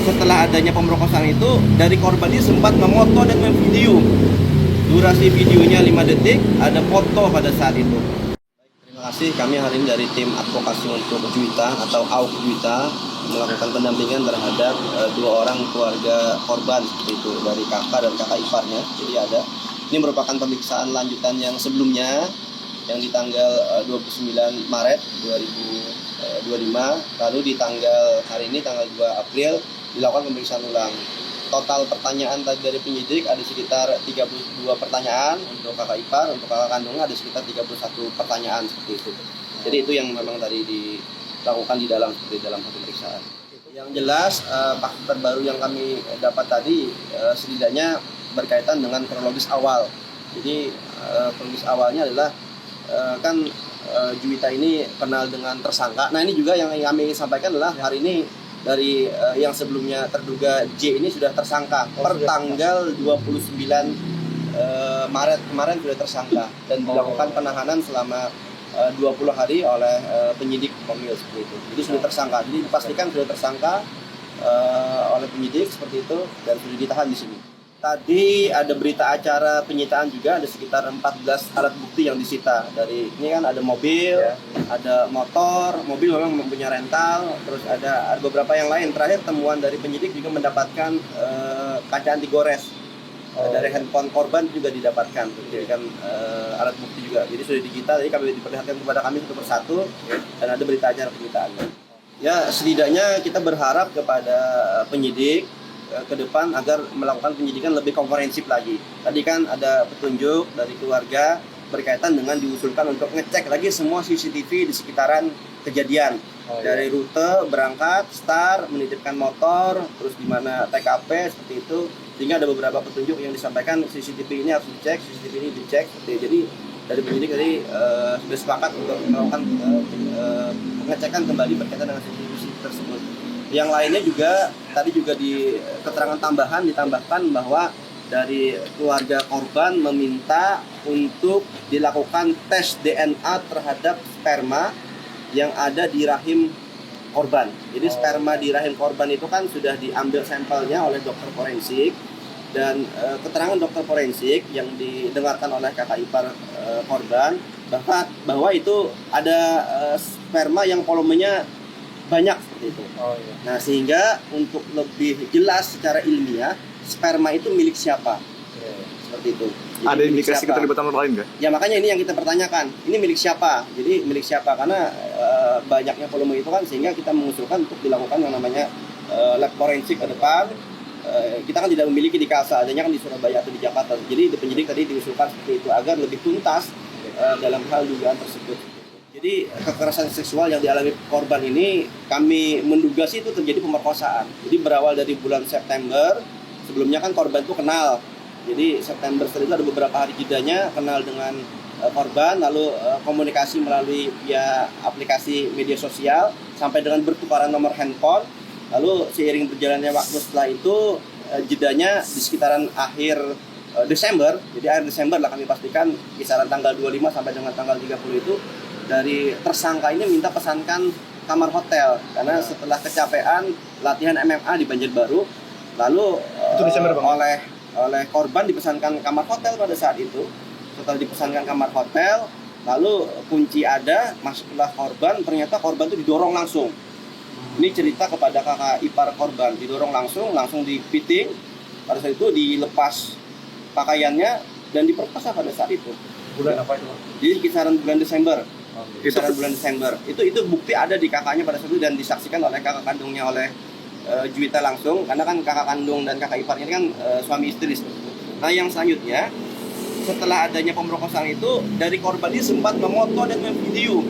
setelah adanya pemerkosaan itu, dari korban ini sempat memoto dan memvideo. Durasi videonya 5 detik, ada foto pada saat itu. Terima kasih, kami hari ini dari tim advokasi untuk Juwita atau AUK Juwita melakukan pendampingan terhadap dua orang keluarga korban seperti itu, dari kakak dan kakak iparnya. Jadi ini merupakan pemeriksaan lanjutan yang sebelumnya yang di tanggal 29 Maret 2025, lalu di tanggal hari ini tanggal 2 April dilakukan pemeriksaan ulang. Total pertanyaan tadi dari penyidik ada sekitar 32 pertanyaan untuk kakak ipar, untuk kakak kandungnya ada sekitar 31 pertanyaan seperti itu. Jadi itu yang memang tadi dilakukan di dalam pemeriksaan. Yang jelas fakta terbaru yang kami dapat tadi setidaknya berkaitan dengan kronologis awal. Jadi kronologis awalnya adalah Juwita ini kenal dengan tersangka. Nah ini juga yang kami sampaikan adalah hari ini dari yang sebelumnya terduga J ini sudah tersangka per tanggal 29 Maret kemarin sudah tersangka dan dilakukan penahanan selama 20 hari oleh penyidik Komil seperti itu. Jadi sudah tersangka. Jadi dipastikan sudah tersangka oleh penyidik seperti itu dan sudah ditahan di sini. Tadi ada berita acara penyitaan juga, ada sekitar 14 alat bukti yang disita. Dari ini kan ada mobil, ada motor, mobil memang mempunyai rental, terus ada beberapa yang lain. Terakhir temuan dari penyidik juga mendapatkan kaca anti gores. Dari handphone korban juga didapatkan, jadi kan alat bukti juga. Jadi sudah digital, jadi kami diperlihatkan kepada kami satu persatu dan ada berita acara penyitaan. Ya setidaknya kita berharap kepada penyidik ke depan agar melakukan penyidikan lebih komprehensif lagi. Tadi kan ada petunjuk dari keluarga berkaitan dengan diusulkan untuk ngecek lagi semua CCTV di sekitaran kejadian. Dari rute berangkat, start, menitipkan motor, terus di mana TKP seperti itu. Sehingga ada beberapa petunjuk yang disampaikan CCTV ini harus dicek, CCTV ini dicek. Jadi dari penyidik tadi sudah sepakat untuk melakukan pengecekan kembali berkaitan dengan CCTV tersebut. Yang lainnya juga tadi juga di keterangan tambahan ditambahkan bahwa dari keluarga korban meminta untuk dilakukan tes DNA terhadap sperma yang ada di rahim korban. Jadi sperma di rahim korban itu kan sudah diambil sampelnya oleh dokter forensik dan keterangan dokter forensik yang didengarkan oleh kakak ipar korban bahwa itu ada sperma yang volumenya banyak seperti itu. Nah sehingga untuk lebih jelas secara ilmiah sperma itu milik siapa, seperti itu. Jadi, ada indikasi keterlibatan orang lain nggak? Ya makanya ini yang kita pertanyakan, ini milik siapa? Jadi milik siapa? Karena banyaknya volume itu kan sehingga kita mengusulkan untuk dilakukan yang namanya lab forensik ke depan. Kita kan tidak memiliki di Kalsel, adanya kan di Surabaya atau di Jakarta. Jadi di penyidik tadi diusulkan seperti itu agar lebih tuntas dalam hal dugaan tersebut. Jadi kekerasan seksual yang dialami korban ini kami menduga sih itu terjadi pemerkosaan. Jadi berawal dari bulan September, sebelumnya kan korban itu kenal. Jadi September setelah itu ada beberapa hari jedanya kenal dengan korban, lalu komunikasi melalui via aplikasi media sosial sampai dengan bertukaran nomor handphone. Lalu seiring berjalannya waktu setelah itu jedanya di sekitaran akhir Desember. Jadi akhir Desember lah kami pastikan kisaran tanggal 25 sampai dengan tanggal 30 itu dari tersangka ini minta pesankan kamar hotel karena setelah kecapean latihan MMA di Banjarbaru, lalu Itu Desember, Bang? oleh korban dipesankan kamar hotel pada saat itu. Setelah dipesankan kamar hotel, lalu kunci ada, masuklah korban, ternyata korban itu didorong langsung. Ini cerita kepada kakak ipar korban, didorong langsung dipiting, pada saat itu dilepas pakaiannya dan diperkosa pada saat itu. Bulan apa itu? Jadi kisaran bulan Desember. Itu Bulan Desember. Itu bukti ada di kakaknya pada saat itu dan disaksikan oleh kakak kandungnya oleh Juwita langsung, karena kan kakak kandung dan kakak ipar ini kan suami istri. Nah yang selanjutnya setelah adanya pemerkosaan itu dari korban ini sempat memoto dan memvideo.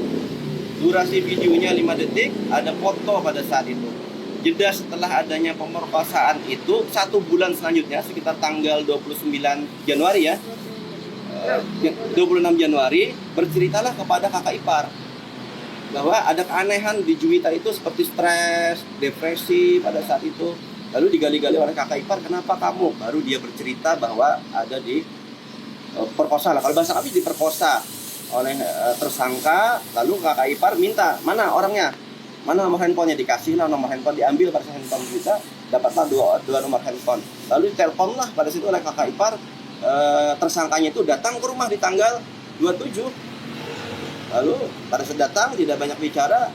Durasi videonya 5 detik, ada foto pada saat itu. Jeda setelah adanya pemerkosaan itu 1 bulan selanjutnya sekitar tanggal 29 Januari ya. 26 Januari berceritalah kepada kakak ipar bahwa ada keanehan di Juwita itu seperti stres, depresi pada saat itu. Lalu digali-gali oleh kakak ipar, kenapa kamu? Baru dia bercerita bahwa ada di perkosa lah. Kalau bahasa kami diperkosa oleh tersangka. Lalu kakak ipar minta, mana orangnya? Mana nomor handphonenya? Dikasih lah nomor handphone, diambil pada handphone Juwita. dapatlah dua nomor handphone. Lalu diteleponlah pada situ oleh kakak ipar, tersangkanya itu datang ke rumah di tanggal 27. Lalu pada saat datang tidak banyak bicara,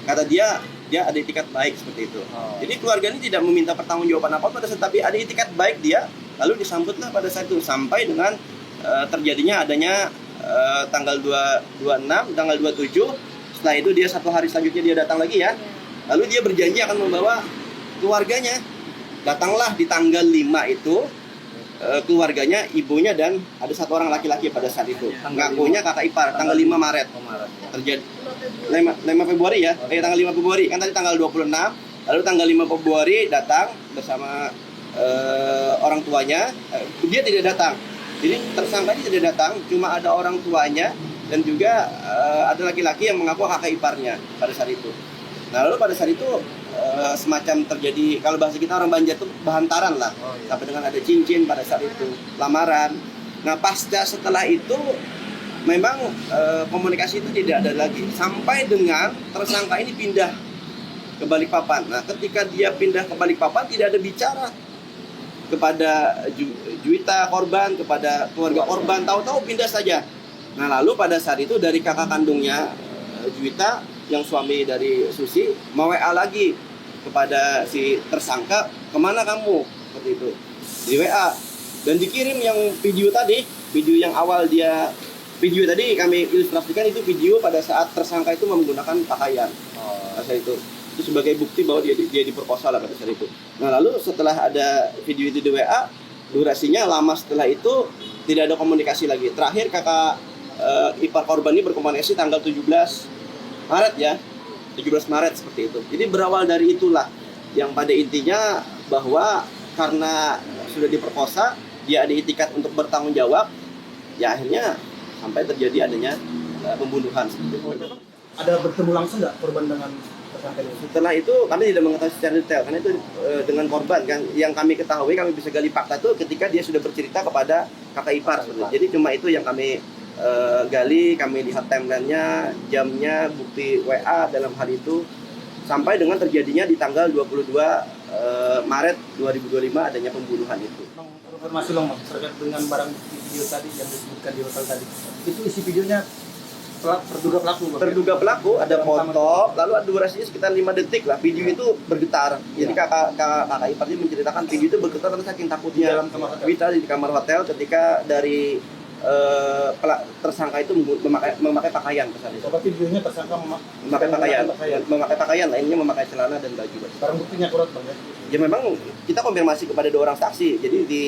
kata dia ada itikat baik seperti itu. Jadi keluarga ini tidak meminta pertanggungjawaban apa pada saat, tapi ada itikat baik dia. Lalu disambutlah pada saat itu sampai dengan terjadinya adanya tanggal 26, tanggal 27. Setelah itu dia 1 hari selanjutnya dia datang lagi ya. Lalu dia berjanji akan membawa keluarganya. Datanglah di tanggal 5 itu keluarganya, ibunya dan ada 1 orang laki-laki pada saat itu. Ngakunya kakak ipar, tanggal 5 Maret. Terjadi 5 Februari ya. Tanggal 5 Februari. Kan tadi tanggal 26. Lalu tanggal 5 Februari datang bersama orang tuanya. Dia tidak datang. Jadi tersangka ini tidak datang, cuma ada orang tuanya dan juga ada laki-laki yang mengaku kakak iparnya pada saat itu. Nah, lalu pada saat itu semacam terjadi, kalau bahasa kita orang Banjar itu bahantaran lah. Sampai dengan ada cincin pada saat itu, lamaran. Nah, pasca setelah itu memang komunikasi itu tidak ada lagi. Sampai dengan tersangka ini pindah ke Balikpapan. Nah, ketika dia pindah ke Balikpapan tidak ada bicara kepada Juwita korban, kepada keluarga korban, tahu-tahu pindah saja. Nah, lalu pada saat itu dari kakak kandungnya Juwita yang suami dari Susi mau WA lagi kepada si tersangka, kemana kamu, seperti itu di WA, dan dikirim yang video tadi, video yang awal dia, video tadi kami ilustrasikan itu video pada saat tersangka itu menggunakan pakaian itu sebagai bukti bahwa dia diperkosa lah pada saat itu. Nah, lalu setelah ada video itu di WA, durasinya lama setelah itu tidak ada komunikasi lagi. Terakhir kakak ipar korban ini berkomunikasi tanggal 17 Maret ya, 17 Maret seperti itu. Jadi berawal dari itulah yang pada intinya bahwa karena sudah diperkosa, dia ada itikat untuk bertanggung jawab, ya akhirnya sampai terjadi adanya pembunuhan seperti itu. Ada bertemu langsung nggak korban dengan tersangka ini? Setelah itu kami tidak mengetahui secara detail karena itu dengan korban kan. Yang kami ketahui, kami bisa gali fakta itu ketika dia sudah bercerita kepada kakak ipar. Jadi cuma itu yang kami gali, kami lihat timelinenya, jamnya, bukti WA dalam hal itu sampai dengan terjadinya di tanggal 22 Maret 2025 adanya pembunuhan itu. Informasi long terkait dengan barang bukti video tadi yang disebutkan di hotel tadi. Itu isi videonya terduga pelaku. Terduga pelaku ada foto, lalu ada durasinya sekitar 5 detik lah. Video itu bergetar. Jadi kakak ipar ini menceritakan video itu bergetar karena saking takutnya. Kita di kamar hotel ketika dari tersangka itu memakai pakaian pesan itu. Tapi videonya tersangka memakai pakaian, lainnya memakai celana dan baju. Barang buktinya akurat bang ya? Ya memang kita konfirmasi kepada 2 orang saksi. Jadi di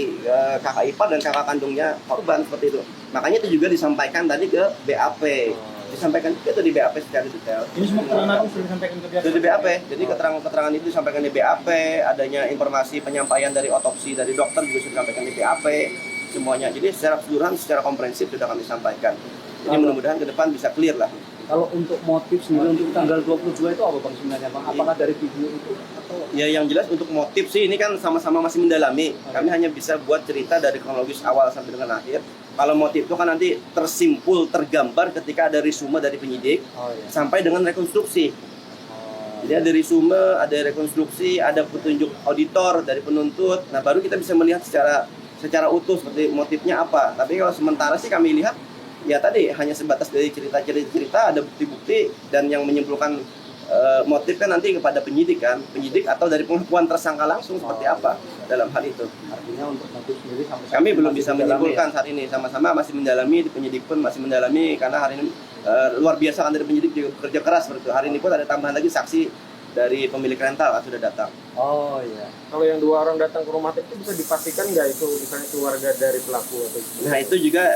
kakak ipar dan kakak kandungnya korban seperti itu. Makanya itu juga disampaikan tadi ke BAP. Disampaikan itu di BAP secara detail. Ini semua keterangan itu sudah disampaikan ke BAP? Itu di BAP. Jadi keterangan itu disampaikan di BAP. Adanya informasi penyampaian dari otopsi dari dokter juga sudah disampaikan di BAP. Semuanya. Jadi secara keseluruhan, secara komprehensif sudah kami sampaikan. Jadi mudah-mudahan ke depan bisa clear lah. Kalau untuk motif sendiri untuk tanggal 22 itu apa bang sebenarnya bang? Apakah dari video itu atau? Ya yang jelas untuk motif sih ini kan sama-sama masih mendalami. Kami hanya bisa buat cerita dari kronologis awal sampai dengan akhir. Kalau motif itu kan nanti tersimpul, tergambar ketika ada resume dari penyidik sampai dengan rekonstruksi. Jadi ada resume, ada rekonstruksi, ada petunjuk auditor dari penuntut. Nah baru kita bisa melihat secara utuh seperti motifnya apa. Tapi kalau sementara sih kami lihat ya tadi hanya sebatas dari cerita, ada bukti-bukti dan yang menyimpulkan motif kan nanti kepada penyidik atau dari pengakuan tersangka langsung seperti apa dalam hal itu. Artinya untuk motif sendiri sampai Kami belum bisa menyimpulkan saat ini, sama-sama masih mendalami, di penyidik pun masih mendalami karena hari ini luar biasa kan dari penyidik juga bekerja keras seperti itu. Hari ini pun ada tambahan lagi saksi dari pemilik rental sudah datang. Oh iya. Kalau yang 2 orang datang ke rumah itu bisa dipastikan nggak itu misalnya keluarga dari pelaku atau? Nah itu juga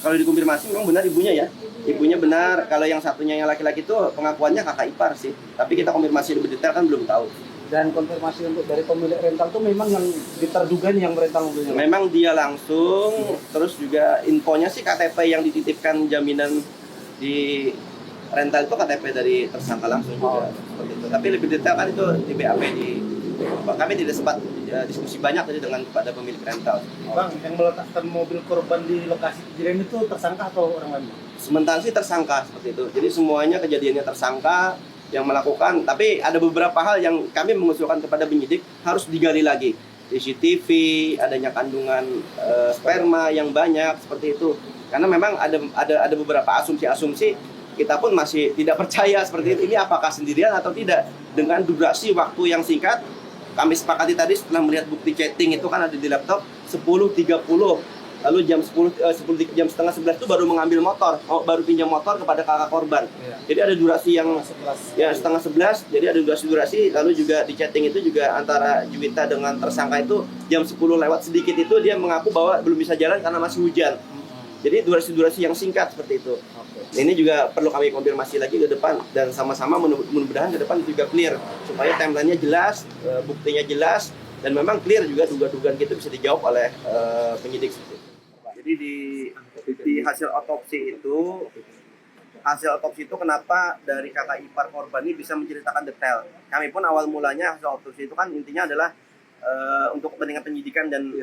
kalau dikonfirmasi memang benar ibunya ya. Ibunya benar. Kalau yang satunya yang laki-laki itu pengakuannya kakak ipar sih. Tapi kita konfirmasi lebih detail kan belum tahu. Dan konfirmasi untuk dari pemilik rental itu memang yang terduga nih yang merental mobilnya. Memang dia langsung. Terus juga infonya sih KTP yang dititipkan jaminan di rental itu KTP dari tersangka langsung juga. Seperti itu. Tapi lebih detail kan itu di BAP kami tidak sempat diskusi banyak tadi dengan pada pemilik rental. Bang, yang meletakkan mobil korban di lokasi kejadian itu tersangka atau orang lain? Sementara sih tersangka seperti itu. Jadi semuanya kejadiannya tersangka yang melakukan. Tapi ada beberapa hal yang kami mengusulkan kepada penyidik harus digali lagi. CCTV, adanya kandungan sperma yang banyak seperti itu. Karena memang ada beberapa asumsi-asumsi, kita pun masih tidak percaya seperti itu. Ini apakah sendirian atau tidak, dengan durasi waktu yang singkat. Kami sepakati tadi setelah melihat bukti chatting itu kan ada di laptop 10.30, lalu jam 10 jam setengah 11 itu baru mengambil motor, baru pinjam motor kepada kakak korban. Jadi ada durasi yang ya setengah 11, jadi ada durasi, lalu juga di chatting itu juga antara Juwita dengan tersangka itu jam 10 lewat sedikit itu dia mengaku bahwa belum bisa jalan karena masih hujan. Jadi durasi yang singkat seperti itu. Ini juga perlu kami konfirmasi lagi ke depan, dan sama-sama mudah-mudahan ke depan juga clear supaya timelinenya jelas, buktinya jelas, dan memang clear juga dugaan-dugaan kita bisa dijawab oleh penyidik. Jadi di hasil otopsi itu kenapa dari kakak ipar korban ini bisa menceritakan detail. Kami pun awal mulanya hasil otopsi itu kan intinya adalah untuk kepentingan penyidikan dan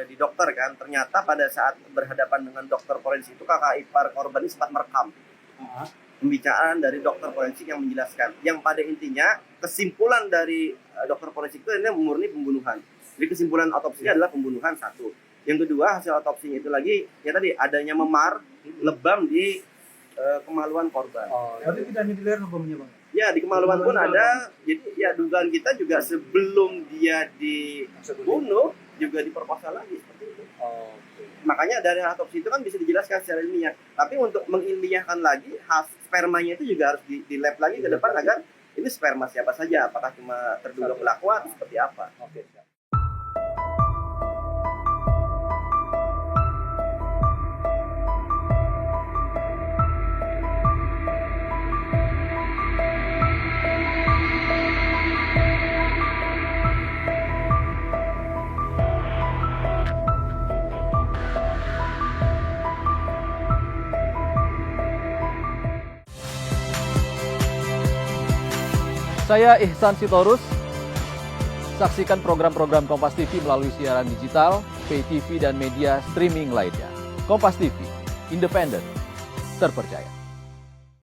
di dokter kan. Ternyata pada saat berhadapan dengan dokter forensik itu kakak ipar korban ini sempat merekam pembicaraan dari dokter forensik yang menjelaskan. Yang pada intinya kesimpulan dari dokter forensik itu adalah murni pembunuhan. Jadi kesimpulan otopsinya adalah pembunuhan satu. Yang kedua hasil otopsinya itu lagi ya tadi adanya memar lebam di kemaluan korban. Berarti tidak hanya di leher lebamnya bang? Ya di kemaluan pun ada. Jadi ya dugaan kita juga sebelum dia dibunuh juga diperkosa lagi seperti itu. Makanya dari otopsi itu kan bisa dijelaskan secara ilmiah. Tapi untuk mengilmiahkan lagi spermanya itu juga harus di lab lagi ke depan agar ini sperma siapa saja, apakah cuma terduga pelaku atau seperti apa. Saya Ihsan Sitorus. Saksikan program-program Kompas TV melalui siaran digital, pay TV, dan media streaming lainnya. Kompas TV, independen, terpercaya.